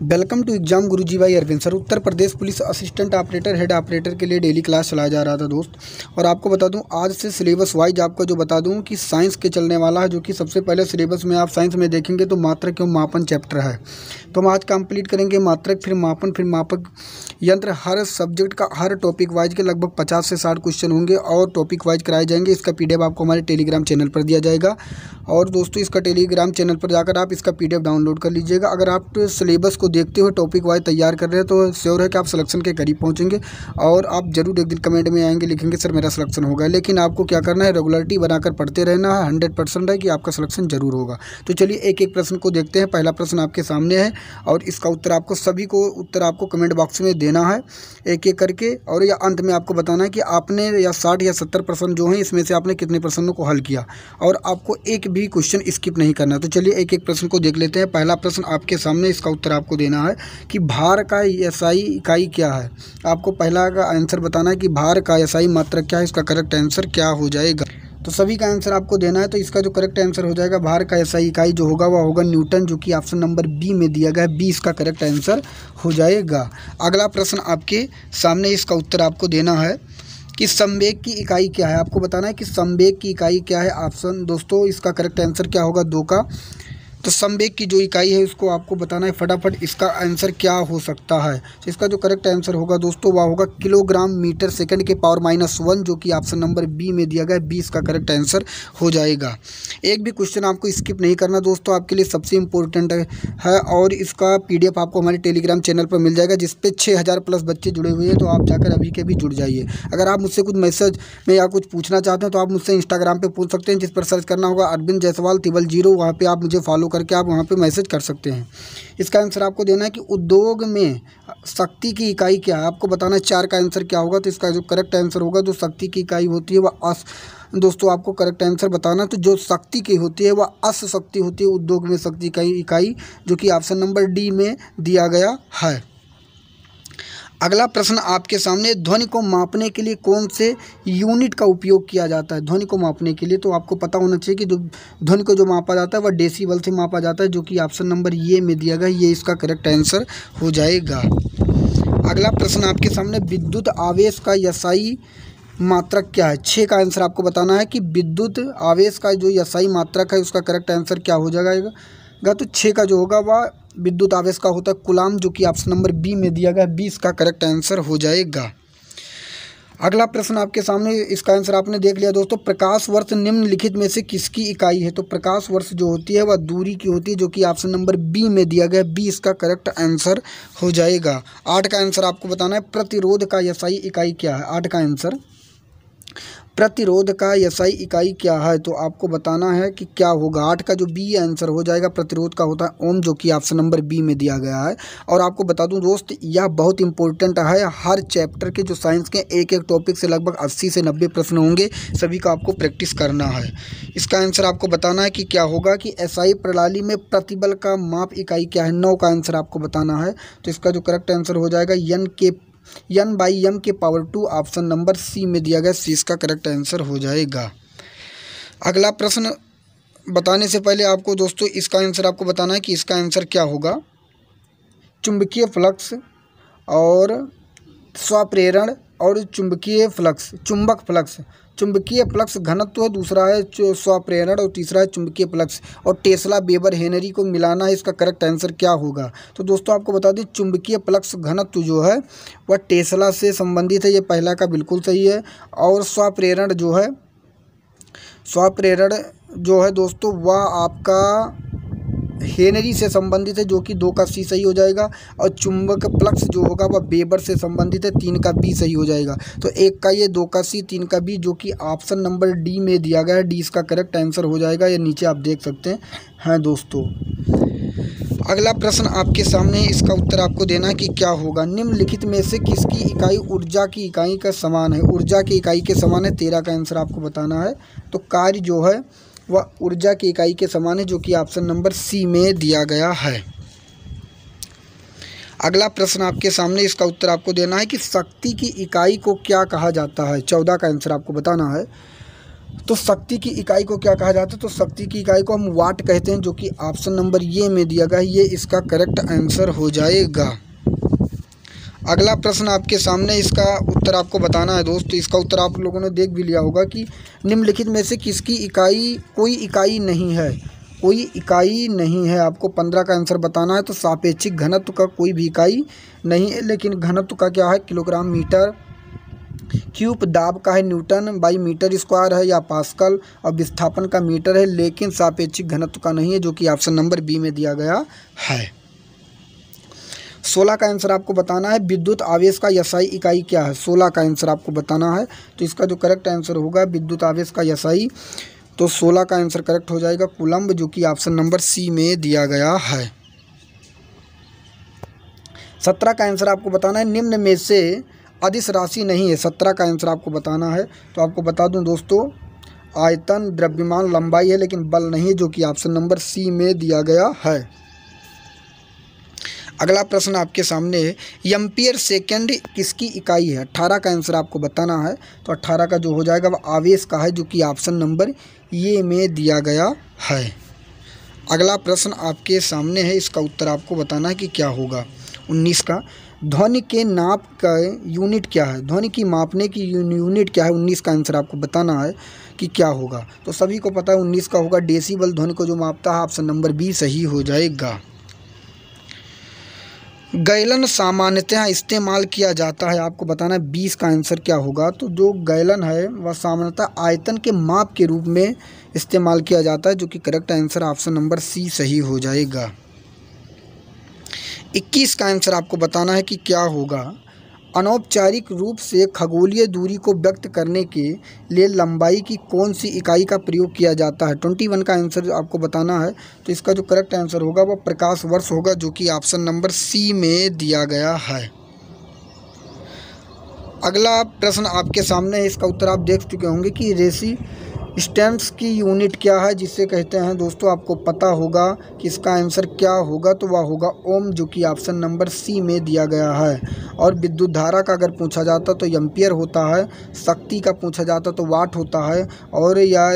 Welcome to exam Guruji भाई Arvind sir. Uttar Pradesh police assistant operator head operator के लिए डेली क्लास चलाया जा रहा था दोस्त। और आपको बता दूं आज से सिलेबस वाइज आपको जो बता दूं कि साइंस के चलने वाला है, जो कि सबसे पहले सिलेबस में आप साइंस में देखेंगे तो मात्रक एवं मापन चैप्टर है। तो हम आज कंप्लीट करेंगे मात्रक, फिर मापन, फिर मापक यंत्र। हर सब्जेक्ट का हर टॉपिक वाइज के लगभग 50 से 60 क्वेश्चन होंगे और टॉपिक वाइज कराए जाएंगे। इसका PDF आपको हमारे टेलीग्राम चैनल पर दिया जाएगा। और दोस्तों इसका टेलीग्राम चैनल पर जाकर आप इसका PDF डाउनलोड कर लीजिएगा। अगर आप सिलेबस को देखते हुए टॉपिक वाइज तैयार कर रहे हैं तो श्योर है कि आप सिलेक्शन के करीब पहुंचेंगे और आप जरूर एक दिन कमेंट में आएंगे, लिखेंगे सर मेरा सिलेक्शन होगा। लेकिन आपको क्या करना है, रेगुलरिटी बनाकर पढ़ते रहना है। 100% है कि आपका सिलेक्शन जरूर होगा। तो चलिए एक एक प्रश्न को देखते हैं। पहला प्रश्न आपके सामने है और इसका उत्तर आपको सभी को उत्तर आपको कमेंट बॉक्स में देना है एक एक करके। और या अंत में आपको बताना है कि आपने या 60 या 70 प्रश्न जो हैं इसमें से आपने कितने प्रश्नों को हल किया और आपको एक भी क्वेश्चन स्किप नहीं करना। तो चलिए एक एक प्रश्न को देख लेते हैं। पहला प्रश्न आपके सामने, इसका उत्तर आपको देना है कि भार का SI इकाई क्या है। आपको पहला का आंसर बताना है कि भार का SI मात्रक क्या है। इसका करेक्ट आंसर क्या हो जाएगा। तो सभी का आंसर आपको देना है। तो इसका जो करेक्ट आंसर हो जाएगा, भार का SI इकाई जो होगा वह होगा न्यूटन, जो कि ऑप्शन नंबर बी में दिया गया है। बी इसका करेक्ट आंसर हो जाएगा। अगला प्रश्न आपके सामने, इसका उत्तर आपको देना है कि संवेग की इकाई क्या है। आपको बताना है कि संवेग की इकाई क्या है। ऑप्शन दोस्तों इसका करेक्ट आंसर क्या होगा, 2 का। तो संवेग की जो इकाई है उसको आपको बताना है फटाफट। इसका आंसर क्या हो सकता है। तो इसका जो करेक्ट आंसर होगा दोस्तों वह होगा किलोग्राम मीटर सेकंड के पावर -1, जो कि ऑप्शन नंबर बी में दिया गया है। बी इसका करेक्ट आंसर हो जाएगा। एक भी क्वेश्चन आपको स्किप नहीं करना दोस्तों, आपके लिए सबसे इम्पोर्टेंट है। और इसका PDF आपको हमारे टेलीग्राम चैनल पर मिल जाएगा, जिसपे 6000 प्लस बच्चे जुड़े हुए हैं। तो आप जाकर अभी के भी जुड़ जाइए। अगर आप मुझसे कुछ मैसेज में या कुछ पूछना चाहते हैं तो आप मुझसे इंस्टाग्राम पे पूछ सकते हैं, जिस पर सर्च करना होगा अरविंद जायसवाल 000। वहाँ पे आप मुझे फॉलो करके आप वहाँ पे मैसेज कर सकते हैं। इसका आंसर आपको देना है कि उद्योग में शक्ति की इकाई क्या है। आपको बताना है 4 का आंसर क्या होगा। तो इसका जो करेक्ट आंसर होगा, जो शक्ति की इकाई होती है वह दोस्तों आपको करेक्ट आंसर बताना। तो जो शक्ति की होती है वह अश्व शक्ति होती है। उद्योग में शक्ति की इकाई जो कि ऑप्शन नंबर डी में दिया गया है। अगला प्रश्न आपके सामने, ध्वनि को मापने के लिए कौन से यूनिट का उपयोग किया जाता है। ध्वनि को मापने के लिए तो आपको पता होना चाहिए कि जो ध्वनि को जो मापा जाता है वह डेसिबल से मापा जाता है, जो कि ऑप्शन नंबर ये में दिया गया। ये इसका करेक्ट आंसर हो जाएगा। अगला प्रश्न आपके सामने, विद्युत आवेश का SI मात्रक क्या है। 6 का आंसर आपको बताना है कि विद्युत आवेश का जो SI मात्रक है उसका करेक्ट आंसर क्या हो जाएगा। तो 6 का जो होगा वह विद्युत आवेश का होता है कूलाम, जो कि ऑप्शन नंबर बी में दिया गया है। 20 का करेक्ट आंसर हो जाएगा। अगला प्रश्न आपके सामने, इसका आंसर आपने देख लिया दोस्तों। प्रकाश वर्ष निम्नलिखित में से किसकी इकाई है। तो प्रकाश वर्ष जो होती है वह दूरी की होती है, जो कि ऑप्शन नंबर बी में दिया गया है। 20 का करेक्ट आंसर हो जाएगा। 8 का आंसर आपको बताना है, प्रतिरोध का SI इकाई क्या है। 8 का आंसर, प्रतिरोध का SI इकाई क्या है। तो आपको बताना है कि क्या होगा। 8 का जो बी आंसर हो जाएगा, प्रतिरोध का होता है ओम, जो कि ऑप्शन नंबर बी में दिया गया है। और आपको बता दूं दोस्त, यह बहुत इंपॉर्टेंट है। हर चैप्टर के जो साइंस के एक एक टॉपिक से लगभग 80 से 90 प्रश्न होंगे, सभी का आपको प्रैक्टिस करना है। इसका आंसर आपको बताना है कि क्या होगा कि SI प्रणाली में प्रतिबल का माप इकाई क्या है। 9 का आंसर आपको बताना है। तो इसका जो करेक्ट आंसर हो जाएगा N/m के पावर 2, ऑप्शन नंबर सी में दिया गया। सी इसका करेक्ट आंसर हो जाएगा। अगला प्रश्न बताने से पहले आपको दोस्तों इसका आंसर आपको बताना है कि इसका आंसर क्या होगा। चुंबकीय फ्लक्स और स्वप्रेरण और चुंबकीय फ्लक्स, चुंबक फ्लक्स। चुंबकीय फ्लक्स घनत्व है, दूसरा है स्वप्रेरण और तीसरा है चुंबकीय फ्लक्स। और टेस्ला वेबर हेनरी को मिलाना है। इसका करेक्ट आंसर क्या होगा। तो दोस्तों आपको बता दें, चुंबकीय फ्लक्स घनत्व जो है वह टेस्ला से संबंधित है। ये पहला का बिल्कुल सही है। और स्वप्रेरण जो है दोस्तों वह आपका हेनरी से संबंधित है, जो कि 2 का सी सही हो जाएगा। और चुंबक फ्लक्स जो होगा वह वेबर से संबंधित है। 3 का बी सही हो जाएगा। तो 1 का ये, 2 का सी, 3 का बी, जो कि ऑप्शन नंबर डी में दिया गया है। डी इसका करेक्ट आंसर हो जाएगा। ये नीचे आप देख सकते हैं दोस्तों। अगला प्रश्न आपके सामने, इसका उत्तर आपको देना है कि क्या होगा। निम्नलिखित में से किसकी इकाई ऊर्जा की इकाई का समान है। ऊर्जा की इकाई के समान है। 13 का आंसर आपको बताना है। तो कार्य जो है वह ऊर्जा की इकाई के समान है, जो कि ऑप्शन नंबर सी में दिया गया है। अगला प्रश्न आपके सामने, इसका उत्तर आपको देना है कि शक्ति की इकाई को क्या कहा जाता है। 14 का आंसर आपको बताना है। तो शक्ति की इकाई को क्या कहा जाता है? तो शक्ति की इकाई को हम वाट कहते हैं, जो कि ऑप्शन नंबर ये में दिया गया है, ये इसका करेक्ट आंसर हो जाएगा। अगला प्रश्न आपके सामने, इसका उत्तर आपको बताना है दोस्त। इसका उत्तर आप लोगों ने देख भी लिया होगा कि निम्नलिखित में से किसकी इकाई कोई इकाई नहीं है? कोई इकाई नहीं है, आपको 15 का आंसर बताना है। तो सापेक्षिक घनत्व का कोई भी इकाई नहीं है, लेकिन घनत्व का क्या है? किलोग्राम मीटर क्यूब, दाब का है न्यूटन बाई मीटर स्क्वायर है या पास्कल, और विस्थापन का मीटर है, लेकिन सापेक्षिक घनत्व का नहीं है, जो कि ऑप्शन नंबर बी में दिया गया है। 16 का आंसर आपको बताना है, विद्युत आवेश का एसआई इकाई क्या है? 16 का आंसर आपको बताना है। तो इसका जो करेक्ट आंसर होगा विद्युत आवेश का एसआई, तो 16 का आंसर करेक्ट हो जाएगा कूलम्ब, जो कि ऑप्शन नंबर सी में दिया गया है। 17 का आंसर आपको बताना है, निम्न में से अदिश राशि नहीं है। 17 का आंसर आपको बताना है। तो आपको बता दूं दोस्तों, आयतन, द्रव्यमान, लंबाई है, लेकिन बल नहीं है, जो कि ऑप्शन नंबर सी में दिया गया है। अगला प्रश्न आपके सामने, एम्पियर सेकंड किसकी इकाई है? 18 का आंसर आपको बताना है। तो 18 का जो हो जाएगा वह आवेश का है, जो कि ऑप्शन नंबर ये में दिया गया है। अगला प्रश्न आपके सामने है, इसका उत्तर आपको बताना है कि क्या होगा। 19 का, ध्वनि के नाप का यूनिट क्या है? ध्वनि की मापने की यूनिट क्या है? 19 का आंसर आपको बताना है कि क्या होगा। तो सभी को पता है 19 का होगा डेसिबल, ध्वनि को जो मापता है। ऑप्शन नंबर बी सही हो जाएगा। गैलन सामान्यतः इस्तेमाल किया जाता है, आपको बताना है 20 का आंसर क्या होगा। तो जो गैलन है वह सामान्यतः आयतन के माप के रूप में इस्तेमाल किया जाता है, जो कि correct answer option number C सही हो जाएगा। 21 का आंसर आपको बताना है कि क्या होगा। अनौपचारिक रूप से खगोलीय दूरी को व्यक्त करने के लिए लंबाई की कौन सी इकाई का प्रयोग किया जाता है? 21 का आंसर आपको बताना है। तो इसका जो करेक्ट आंसर होगा वह प्रकाश वर्ष होगा, जो कि ऑप्शन नंबर सी में दिया गया है। अगला प्रश्न आपके सामने है, इसका उत्तर आप देख चुके होंगे कि रेजिस्टेंस की यूनिट क्या है, जिसे कहते हैं दोस्तों। आपको पता होगा कि इसका आंसर क्या होगा, तो वह होगा ओम, जो कि ऑप्शन नंबर सी में दिया गया है। और विद्युत धारा का अगर पूछा जाता तो एम्पियर होता है, शक्ति का पूछा जाता तो वाट होता है, और या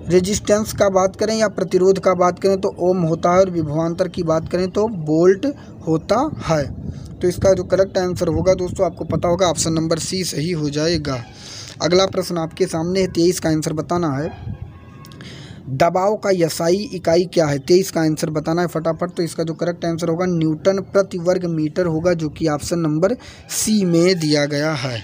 रेजिस्टेंस का बात करें या प्रतिरोध का बात करें तो ओम होता है, और विभवांतर की बात करें तो वोल्ट होता है। तो इसका जो करेक्ट आंसर होगा दोस्तों, आपको पता होगा ऑप्शन नंबर सी सही हो जाएगा। अगला प्रश्न आपके सामने है, 23 का आंसर बताना है, दबाव का एसआई इकाई क्या है? 23 का आंसर बताना है फटाफट। तो इसका जो करेक्ट आंसर होगा न्यूटन प्रति वर्ग मीटर होगा, जो कि ऑप्शन नंबर सी में दिया गया है।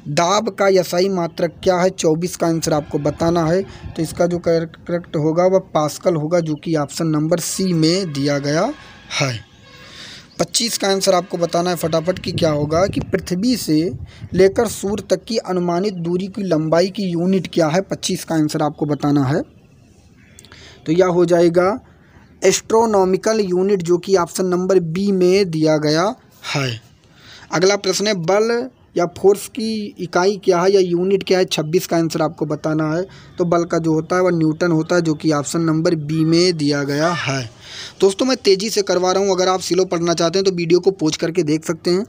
दाब का एसआई मात्रक क्या है? 24 का आंसर आपको बताना है। तो इसका जो करेक्ट होगा वह पास्कल होगा, जो कि ऑप्शन नंबर सी में दिया गया है। 25 का आंसर आपको बताना है फटाफट कि क्या होगा, कि पृथ्वी से लेकर सूर्य तक की अनुमानित दूरी की लंबाई की यूनिट क्या है? 25 का आंसर आपको बताना है। तो यह हो जाएगा एस्ट्रोनॉमिकल यूनिट, जो कि ऑप्शन नंबर बी में दिया गया है। अगला प्रश्न है, बल या फोर्स की इकाई क्या है या यूनिट क्या है? 26 का आंसर आपको बताना है। तो बल का जो होता है वह न्यूटन होता है, जो कि ऑप्शन नंबर बी में दिया गया है। दोस्तों मैं तेज़ी से करवा रहा हूं, अगर आप स्लो पढ़ना चाहते हैं तो वीडियो को पॉज करके देख सकते हैं,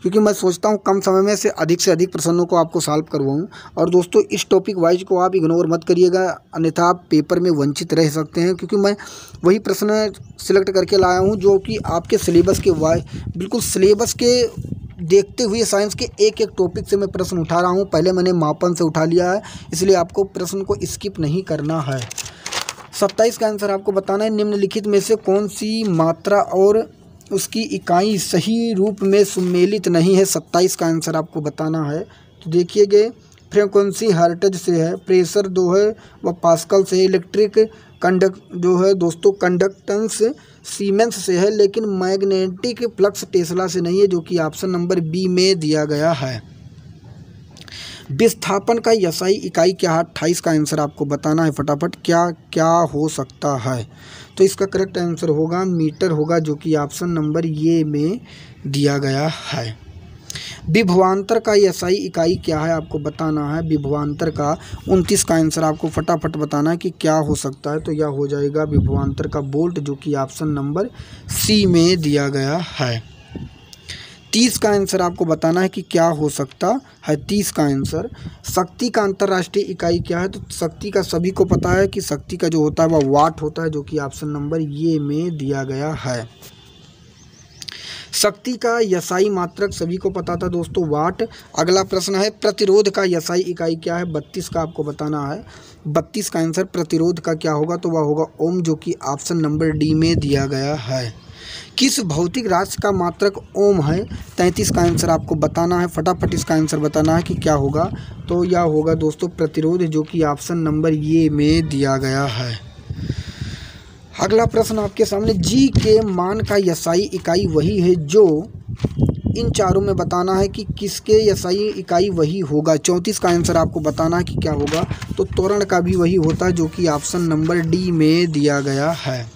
क्योंकि मैं सोचता हूं कम समय में से अधिक प्रश्नों को आपको सॉल्व करवाऊं। और दोस्तों इस टॉपिक वाइज को आप इग्नोर मत करिएगा, अन्यथा आप पेपर में वंचित रह सकते हैं, क्योंकि मैं वही प्रश्न सिलेक्ट करके लाया हूँ जो कि आपके सिलेबस के बिल्कुल सिलेबस के देखते हुए साइंस के एक एक टॉपिक से मैं प्रश्न उठा रहा हूँ। पहले मैंने मापन से उठा लिया है, इसलिए आपको प्रश्न को स्किप नहीं करना है। 27 का आंसर आपको बताना है, निम्नलिखित में से कौन सी मात्रा और उसकी इकाई सही रूप में सम्मिलित नहीं है? 27 का आंसर आपको बताना है। तो देखिएगा, फ्रीक्वेंसी हर्ट्ज से है, प्रेशर जो है वह पास्कल से है, इलेक्ट्रिक जो है दोस्तों कंडक्टेंस सीमेंस से है, लेकिन मैग्नेटिक फ्लक्स टेस्ला से नहीं है, जो कि ऑप्शन नंबर बी में दिया गया है। विस्थापन का एसआई इकाई क्या है? 28 का आंसर आपको बताना है फटाफट, क्या क्या हो सकता है? तो इसका करेक्ट आंसर होगा मीटर होगा, जो कि ऑप्शन नंबर ये में दिया गया है। विभवांतर का एसआई इकाई क्या है? आपको बताना है विभवांतर का। 29 का आंसर आपको फटाफट बताना है कि क्या हो सकता है। तो यह हो जाएगा विभवांतर का वोल्ट, जो कि ऑप्शन नंबर सी में दिया गया है। 30 का आंसर आपको बताना है कि क्या हो सकता है। 30 का आंसर। शक्ति का अंतर्राष्ट्रीय इकाई क्या है, तो शक्ति का सभी को पता है कि शक्ति का जो होता है वह वाट होता है, जो कि ऑप्शन नंबर ये में दिया गया है। शक्ति का यसाई मात्रक सभी को पता था दोस्तों, वाट। अगला प्रश्न है प्रतिरोध का यसाई इकाई क्या है, 32 का आपको बताना है। 32 का आंसर प्रतिरोध का क्या होगा, तो वह होगा ओम, जो कि ऑप्शन नंबर डी में दिया गया है। किस भौतिक राशि का मात्रक ओम है, 33 का आंसर आपको बताना है। फटाफट इसका आंसर बताना है कि क्या होगा, तो यह होगा दोस्तों प्रतिरोध, जो कि ऑप्शन नंबर ये में दिया गया है। अगला प्रश्न आपके सामने, जी के मान का यसाई इकाई वही है जो इन चारों में बताना है कि किसके यसाई इकाई वही होगा। 34 का आंसर आपको बताना है कि क्या होगा, तो त्वरण का भी वही होता है, जो कि ऑप्शन नंबर डी में दिया गया है।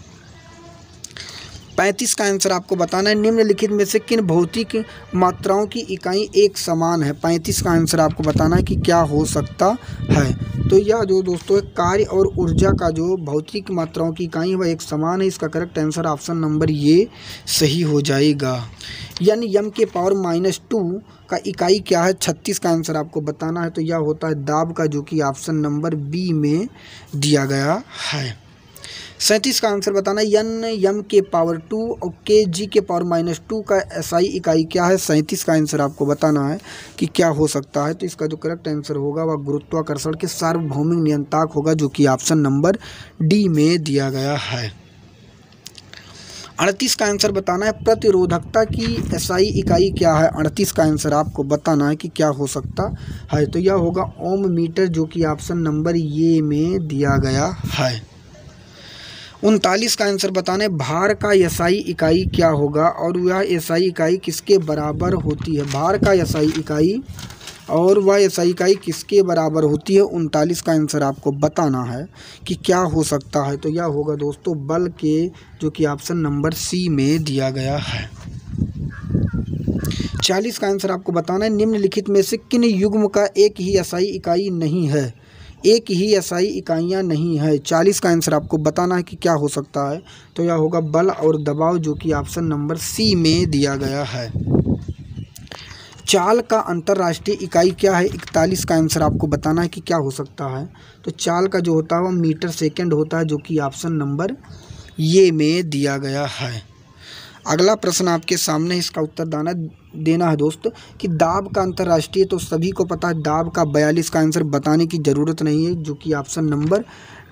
35 का आंसर आपको बताना है, निम्नलिखित में से किन भौतिक मात्राओं की इकाई एक समान है। 35 का आंसर आपको बताना है कि क्या हो सकता है, तो यह जो दोस्तों कार्य और ऊर्जा का जो भौतिक मात्राओं की इकाई है वह एक समान है। इसका करेक्ट आंसर ऑप्शन नंबर ये सही हो जाएगा। यानी यम के पावर -2 का इकाई क्या है, 36 का आंसर आपको बताना है, तो यह होता है दाब का, जो कि ऑप्शन नंबर बी में दिया गया है। 37 का आंसर बताना है, एन यम के पावर 2 और के जी के पावर -2 का एसआई इकाई क्या है। 37 का आंसर आपको बताना है कि क्या हो सकता है, तो इसका जो करेक्ट आंसर होगा वह गुरुत्वाकर्षण के सार्वभौमिक नियंत्रक होगा, जो कि ऑप्शन नंबर डी में दिया गया है। 38 का आंसर बताना है, प्रतिरोधकता की एसआई इकाई क्या है। 38 का आंसर आपको बताना है कि क्या हो सकता है, तो यह होगा ओम मीटर, जो कि ऑप्शन नंबर ये में दिया गया है। 39 का आंसर बताना है, भार का एसआई इकाई क्या होगा और वह एसआई इकाई किसके बराबर होती है। भार का एसआई इकाई और वह एसआई इकाई किसके बराबर होती है। 39 का आंसर आपको बताना है कि क्या हो सकता है, तो यह होगा दोस्तों बल के, जो कि ऑप्शन नंबर सी में दिया गया है। 40 का आंसर आपको बताना है, निम्नलिखित में से किन युग्म का एक ही एसआई इकाई नहीं है। एक ही एसआई इकाइयाँ नहीं है। 40 का आंसर आपको बताना है कि क्या हो सकता है, तो यह होगा बल और दबाव, जो कि ऑप्शन नंबर सी में दिया गया है। चाल का अंतर्राष्ट्रीय इकाई क्या है। 41 का आंसर आपको बताना है कि क्या हो सकता है, तो चाल का जो होता है वह मीटर सेकंड होता है, जो कि ऑप्शन नंबर ये में दिया गया है। अगला प्रश्न आपके सामने, इसका उत्तर देना है दोस्त कि दाब का अंतर्राष्ट्रीय, तो सभी को पता है दाब का। 42 का आंसर बताने की ज़रूरत नहीं है, जो कि ऑप्शन नंबर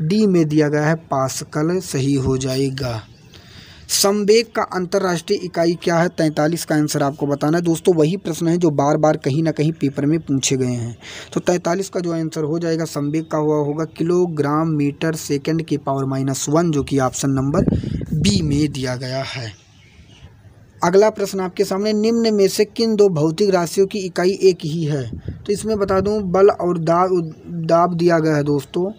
डी में दिया गया है, पास्कल सही हो जाएगा। संवेग का अंतर्राष्ट्रीय इकाई क्या है। 43 का आंसर आपको बताना है दोस्तों, वही प्रश्न है जो बार बार कहीं ना कहीं पेपर में पूछे गए हैं। तो 43 का जो आंसर हो जाएगा संवेग का हुआ होगा किलोग्राम मीटर सेकंड के पावर -1, जो कि ऑप्शन नंबर बी में दिया गया है। अगला प्रश्न आपके सामने, निम्न में से किन दो भौतिक राशियों की इकाई एक ही है। तो इसमें बता दूं बल और दाब दिया गया है दोस्तों,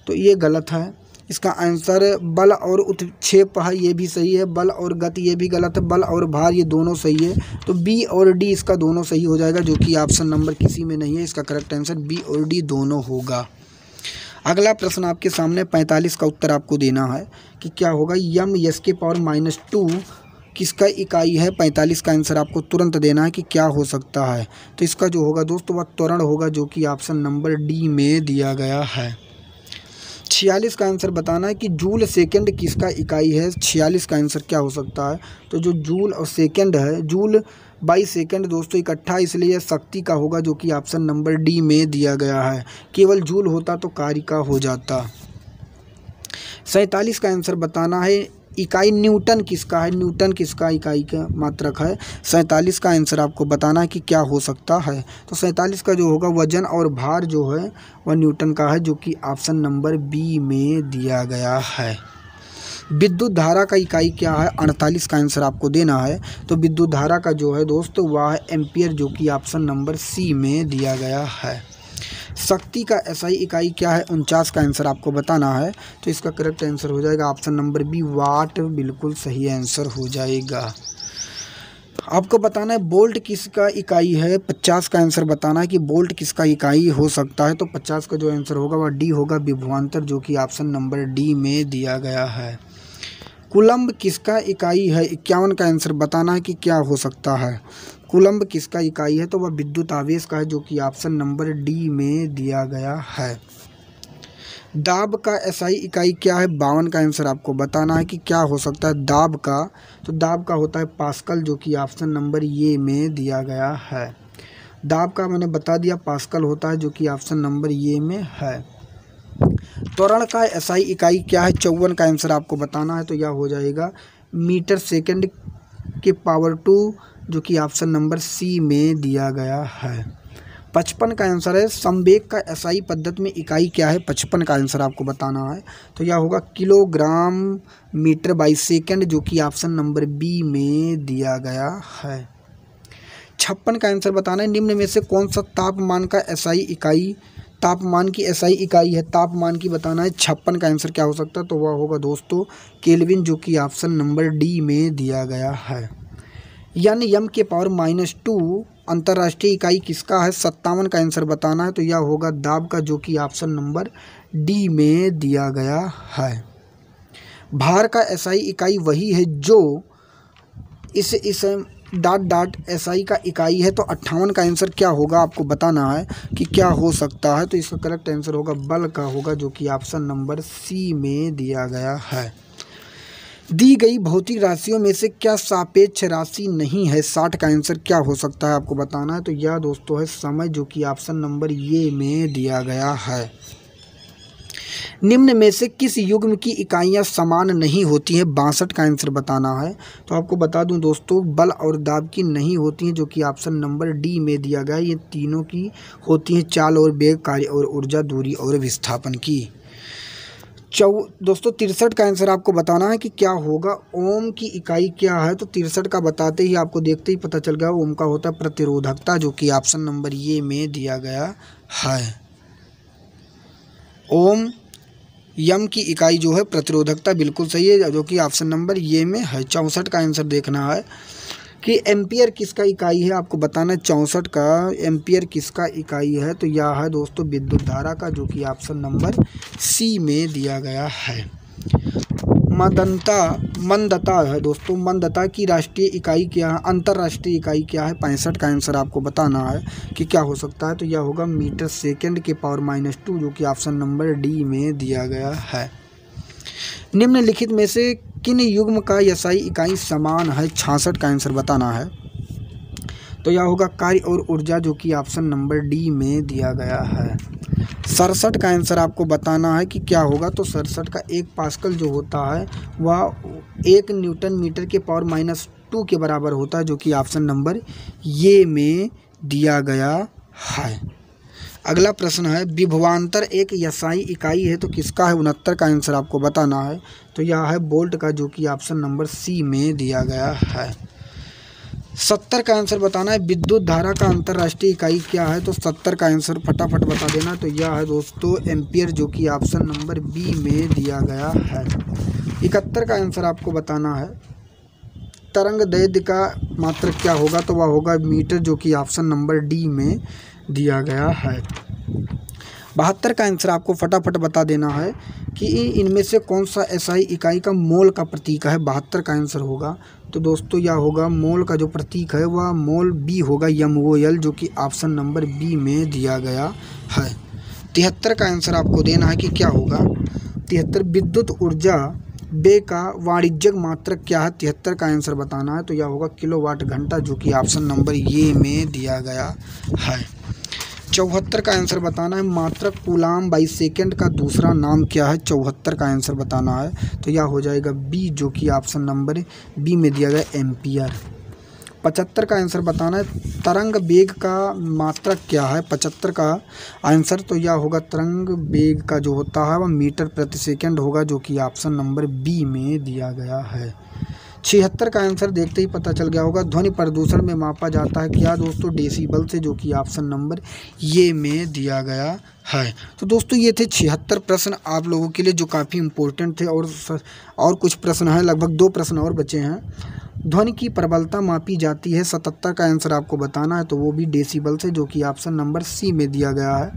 तो ये गलत है। इसका आंसर बल और उत्क्षेप है, ये भी सही है। बल और गति ये भी गलत है। बल और भार ये दोनों सही है, तो बी और डी इसका दोनों सही हो जाएगा, जो कि ऑप्शन नंबर किसी में नहीं है। इसका करेक्ट आंसर बी और डी दोनों होगा। अगला प्रश्न आपके सामने 45 का उत्तर आपको देना है कि क्या होगा, यम यस के पावर -2 किसका इकाई है। 45 का आंसर आपको तुरंत देना है कि क्या हो सकता है, तो इसका जो होगा दोस्तों वह त्वरण होगा, जो कि ऑप्शन नंबर डी में दिया गया है। 46 का आंसर बताना है कि जूल सेकंड किसका इकाई है। 46 का आंसर क्या हो सकता है, तो जो जूल और सेकंड है, जूल बाई सेकंड दोस्तों इकट्ठा, इसलिए शक्ति का होगा, जो कि ऑप्शन नंबर डी में दिया गया है। केवल जूल होता तो कार्य का हो जाता। 47 का आंसर बताना है, इकाई न्यूटन किसका है। न्यूटन किसका इकाई का मात्रक है। 47 का आंसर आपको बताना है कि क्या हो सकता है, तो 47 का जो होगा वजन और भार जो है वह न्यूटन का है, जो कि ऑप्शन नंबर बी में दिया गया है। विद्युत धारा का इकाई क्या है। 48 का आंसर आपको देना है, तो विद्युत धारा का जो है दोस्तों वह है एम्पियर, जो कि ऑप्शन नंबर सी में दिया गया है। शक्ति का एसआई इकाई क्या है। 49 का आंसर आपको बताना है, तो इसका करेक्ट आंसर हो जाएगा ऑप्शन नंबर बी, वाट, बिल्कुल सही आंसर हो जाएगा। आपको बताना है बोल्ट किसका इकाई है। 50 का आंसर बताना है कि बोल्ट किसका इकाई हो सकता है, तो 50 का जो आंसर होगा वह डी होगा, विभवांतर, जो कि ऑप्शन नंबर डी में दिया गया है। कूलम्ब किसका इकाई है। 51 का आंसर बताना है कि क्या हो सकता है। कूलम्ब किसका इकाई है? तो वह विद्युत आवेश का है, जो कि ऑप्शन नंबर डी में दिया गया है। दाब का एसआई इकाई क्या है? 52 का आंसर आपको बताना है कि क्या हो सकता है दाब का। तो दाब का होता है पास्कल, जो कि ऑप्शन नंबर ये में दिया गया है। दाब का मैंने बता दिया पास्कल होता है, जो कि ऑप्शन नंबर ये में है। त्वरण का एसआई इकाई क्या है? 54 का आंसर आपको बताना है। तो यह हो जाएगा मीटर सेकंड के पावर 2, जो कि ऑप्शन नंबर सी में दिया गया है। 55 का आंसर है। संवेग का एसआई पद्धति में इकाई क्या है? 55 का आंसर आपको बताना है। तो यह होगा किलोग्राम मीटर बाई सेकंड, जो कि ऑप्शन नंबर बी में दिया गया है। 56 का आंसर बताना है। निम्न में से कौन सा तापमान का एसआई इकाई, तापमान की एसआई इकाई है? तापमान की बताना है। 56 का आंसर क्या हो सकता है? तो वह होगा दोस्तों केल्विन, जो कि ऑप्शन नंबर डी में दिया गया है। यानी यम के पावर -2 अंतर्राष्ट्रीय इकाई किसका है? 57 का आंसर बताना है। तो यह होगा दाब का, जो कि ऑप्शन नंबर डी में दिया गया है। भार का एसआई इकाई वही है जो इस डॉट एसआई का इकाई है। तो 58 का आंसर क्या होगा आपको बताना है कि क्या हो सकता है। तो इसका करेक्ट आंसर होगा बल का होगा, जो कि ऑप्शन नंबर सी में दिया गया है। दी गई भौतिक राशियों में से क्या सापेक्ष राशि नहीं है? 60 का आंसर क्या हो सकता है आपको बताना है। तो यह दोस्तों है समय, जो कि ऑप्शन नंबर ये में दिया गया है। निम्न में से किस युग्म की इकाइयां समान नहीं होती हैं? 62 का आंसर बताना है। तो आपको बता दूं दोस्तों बल और दाब की नहीं होती हैं, जो कि ऑप्शन नंबर डी में दिया गया है। ये तीनों की होती हैं चाल और वेग, कार्य और ऊर्जा, दूरी और विस्थापन की। दोस्तों 63 का आंसर आपको बताना है कि क्या होगा। ओम की इकाई क्या है? तो 63 का बताते ही आपको देखते ही पता चल गया ओम का होता है प्रतिरोधकता, जो कि ऑप्शन नंबर ये में दिया गया है। ओम यम की इकाई जो है प्रतिरोधकता, बिल्कुल सही है, जो कि ऑप्शन नंबर ये में है। 64 का आंसर देखना है कि एम्पियर किसका इकाई है? आपको बताना है 64 का एम्पियर किसका इकाई है? तो यह है दोस्तों विद्युत धारा का, जो कि ऑप्शन नंबर सी में दिया गया है। मंदता है दोस्तों, मंदता की राष्ट्रीय इकाई क्या है? अंतर्राष्ट्रीय इकाई क्या है? 65 का आंसर आपको बताना है कि क्या हो सकता है। तो यह होगा मीटर सेकंड के पावर -2, जो कि ऑप्शन नंबर डी में दिया गया है। निम्नलिखित में से किन युग्म का एसआई इकाई समान है? 66 का आंसर बताना है। तो यह होगा कार्य और ऊर्जा, जो कि ऑप्शन नंबर डी में दिया गया है। 67 का आंसर आपको बताना है कि क्या होगा। तो 67 का 1 पास्कल जो होता है वह 1 न्यूटन मीटर के पावर -2 के बराबर होता है, जो कि ऑप्शन नंबर ये में दिया गया है। अगला प्रश्न है विभवांतर एक एसआई इकाई है, तो किसका है? 69 का आंसर आपको बताना है। तो यह है वोल्ट का, जो कि ऑप्शन नंबर सी में दिया गया है। 70 का आंसर बताना है विद्युत धारा का अंतर्राष्ट्रीय इकाई क्या है? तो 70 का आंसर फटाफट बता देना। तो यह है दोस्तों एम्पियर, जो कि ऑप्शन नंबर बी में दिया गया है। 71 का आंसर आपको बताना है तरंग दैर्ध्य का मात्रक क्या होगा? तो वह होगा मीटर, जो कि ऑप्शन नंबर डी में दिया गया है। 72 का आंसर आपको फटाफट बता देना है कि इनमें से कौन सा एसआई इकाई का मोल का प्रतीक है? 72 का आंसर होगा। तो दोस्तों यह होगा मोल का जो प्रतीक है वह मोल बी होगा, MOL, जो कि ऑप्शन नंबर बी में दिया गया है। 73 का आंसर आपको देना है कि क्या होगा। 73 विद्युत ऊर्जा वेग का वाणिज्यिक मात्रक क्या है? 73 का आंसर बताना है। तो यह होगा किलोवाट घंटा, जो कि ऑप्शन नंबर ये में दिया गया है। 74 का आंसर बताना है मात्रक कूलाम बाई सेकंड का दूसरा नाम क्या है? 74 का आंसर बताना है। तो यह हो जाएगा बी, जो कि ऑप्शन नंबर बी में दिया गया एम्पियर। 75 का आंसर बताना है तरंग वेग का मात्रक क्या है? 75 का आंसर तो यह होगा तरंग वेग का जो होता है वह मीटर प्रति सेकंड होगा, जो कि ऑप्शन नंबर बी में दिया गया है। 76 का आंसर देखते ही पता चल गया होगा ध्वनि प्रदूषण में मापा जाता है क्या दोस्तों? डेसिबल से, जो कि ऑप्शन नंबर ये में दिया गया है। तो दोस्तों ये थे 76 प्रश्न आप लोगों के लिए जो काफ़ी इम्पोर्टेंट थे, और कुछ प्रश्न हैं, लगभग 2 प्रश्न और बचे हैं। ध्वनि की प्रबलता मापी जाती है। 77 का आंसर आपको बताना है, तो वो भी डेसिबल से, जो कि ऑप्शन नंबर सी में दिया गया है।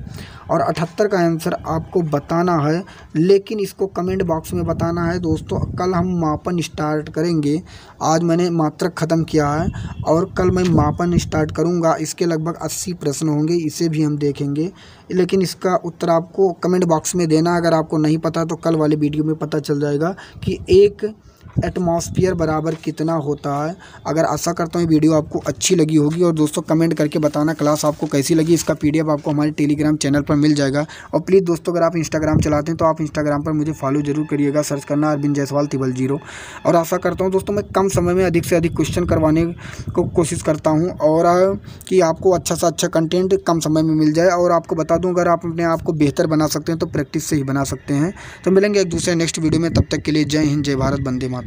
और 78 का आंसर आपको बताना है, लेकिन इसको कमेंट बॉक्स में बताना है दोस्तों। कल हम मापन स्टार्ट करेंगे। आज मैंने मात्रक ख़त्म किया है और कल मैं मापन स्टार्ट करूंगा। इसके लगभग 80 प्रश्न होंगे, इसे भी हम देखेंगे, लेकिन इसका उत्तर आपको कमेंट बॉक्स में देना। अगर आपको नहीं पता तो कल वाले वीडियो में पता चल जाएगा कि एक एटमॉस्फेयर बराबर कितना होता है। अगर आशा करता हूँ वीडियो आपको अच्छी लगी होगी। और दोस्तों कमेंट करके बताना क्लास आपको कैसी लगी। इसका PDF आपको हमारे टेलीग्राम चैनल पर मिल जाएगा। और प्लीज़ दोस्तों, अगर आप इंस्टाग्राम चलाते हैं तो आप इंस्टाग्राम पर मुझे फॉलो जरूर करिएगा। सर्च करना अरविंद जायसवाल 000। और आशा करता हूँ दोस्तों मैं कम समय में अधिक से अधिक क्वेश्चन करवाने को कोशिश करता हूँ, और कि आपको अच्छा से अच्छा कंटेंट कम समय में मिल जाए। और आपको बता दूँ, अगर आप अपने आप को बेहतर बना सकते हैं तो प्रैक्टिस से ही बना सकते हैं। तो मिलेंगे एक दूसरे नेक्स्ट वीडियो में, तब तक के लिए जय हिंद, जय भारत, वंदे मातरम।